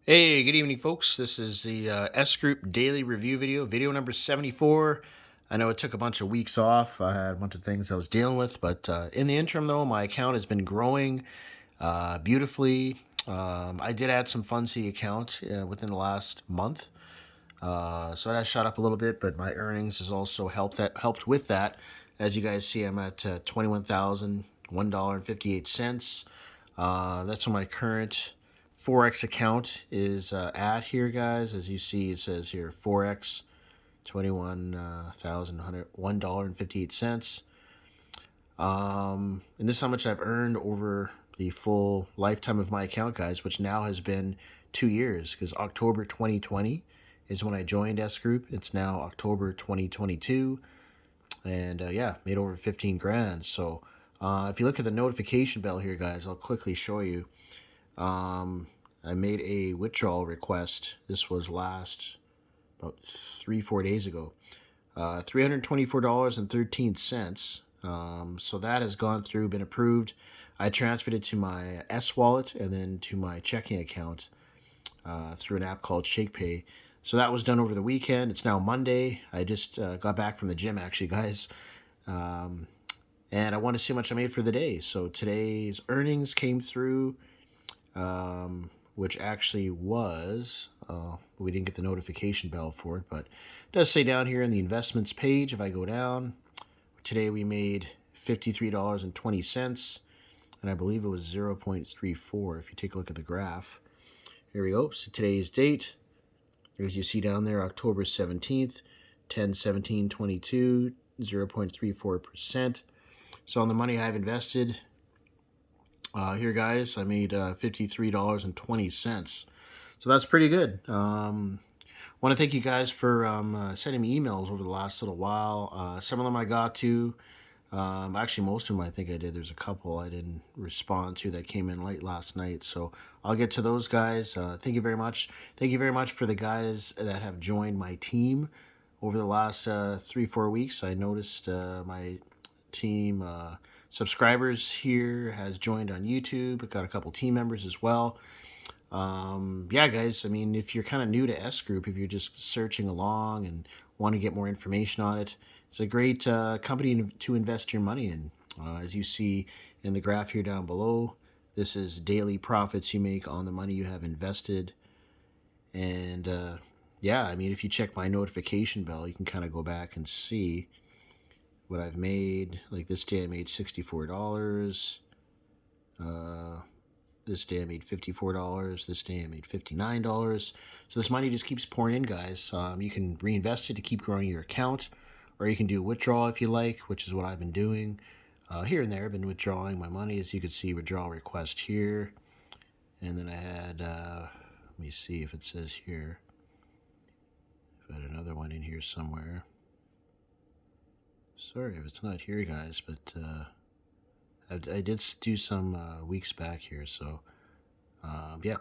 Hey, good evening, folks. This is the S Group Daily Review video number 74. I know it took a bunch of weeks off. I had a bunch of things I was dealing with, but in the interim, though, my account has been growing beautifully. I did add some funds to the account within the last month, so that shot up a little bit, but my earnings has also helped with that. As you guys see, I'm at $21,001.58. That's what my current forex account is at here, guys. As you see, it says here forex $21,101.58. And this is how much I've earned over the full lifetime of my account, guys, which now has been 2 years, because October 2020 is when I joined S Group. It's now October 2022, and yeah, made over 15 grand. So if you look at the notification bell here, guys, I'll quickly show you. I made a withdrawal request. This was last about 3-4 days ago. $324.13. So that has gone through, been approved. I transferred it to my S wallet and then to my checking account through an app called ShakePay. So that was done over the weekend. It's now Monday. I just got back from the gym, actually, guys. And I want to see how much I made for the day. So today's earnings came through, which actually was, we didn't get the notification bell for it, but it does say down here in the investments page, if I go down, today we made $53.20, and I believe it was 0.34 if you take a look at the graph. Here we go. So today's date, as you see down there, October 17th, 10/17/22, 0.34%. So on the money I've invested, here, guys, I made $53.20. So that's pretty good. Want to thank you guys for sending me emails over the last little while. Some of them I got to. Actually, most of them I think I did. There's a couple I didn't respond to that came in late last night. So I'll get to those guys. Thank you very much. Thank you very much for the guys that have joined my team over the last 3-4 weeks. I noticed my team subscribers here has joined on YouTube. I got a couple team members as well. Yeah, guys, I mean, if you're kind of new to S Group, if you're just searching along and want to get more information on it, it's a great company to invest your money in. As you see in the graph here down below, this is daily profits you make on the money you have invested. And yeah, I mean, if you check my notification bell, you can kind of go back and see what I've made. Like this day I made $64. This day I made $54. This day I made $59. So this money just keeps pouring in, guys. You can reinvest it to keep growing your account, or you can do a withdrawal if you like, which is what I've been doing. Here and there, I've been withdrawing my money. As you can see, withdrawal request here. And then I had, let me see if it says here. I've had another one in here somewhere. Sorry if it's not here, guys, but I did do some weeks back here. So, yeah.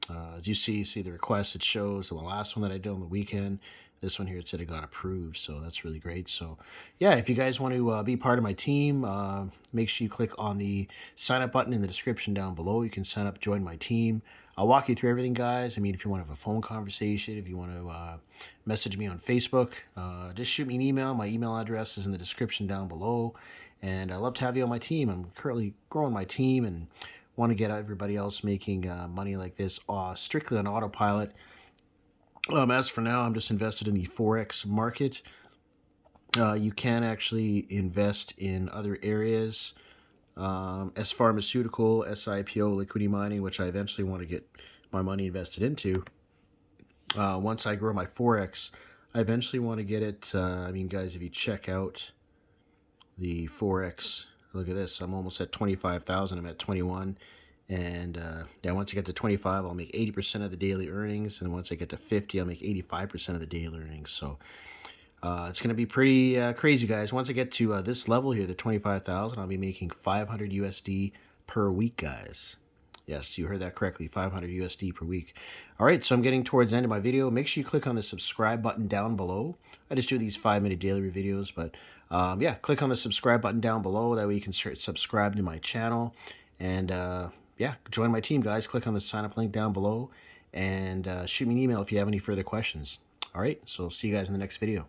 As you see the request, it shows the last one that I did on the weekend. This one here, it said it got approved, so that's really great. So, yeah, if you guys want to be part of my team, make sure you click on the sign up button in the description down below. You can sign up, join my team. I'll walk you through everything, guys. I mean, if you want to have a phone conversation, if you want to message me on Facebook, just shoot me an email. My email address is in the description down below. And I'd love to have you on my team. I'm currently growing my team and want to get everybody else making money like this strictly on autopilot. As for now, I'm just invested in the forex market. You can actually invest in other areas, as pharmaceutical, SIPO, liquidity mining, which I eventually want to get my money invested into. Once I grow my forex, I eventually want to get it. I mean, guys, if you check out the forex, look at this. I'm almost at 25,000. I'm at 21. And yeah, once I get to 25, I'll make 80% of the daily earnings. And once I get to 50, I'll make 85% of the daily earnings. So it's going to be pretty crazy, guys. Once I get to this level here, the 25,000, I'll be making 500 USD per week, guys. Yes, you heard that correctly, 500 USD per week. All right, so I'm getting towards the end of my video. Make sure you click on the subscribe button down below. I just do these 5-minute daily videos, but yeah, click on the subscribe button down below. That way you can subscribe to my channel. And yeah, join my team, guys. Click on the sign up link down below. and shoot me an email if you have any further questions. All right, so see you guys in the next video.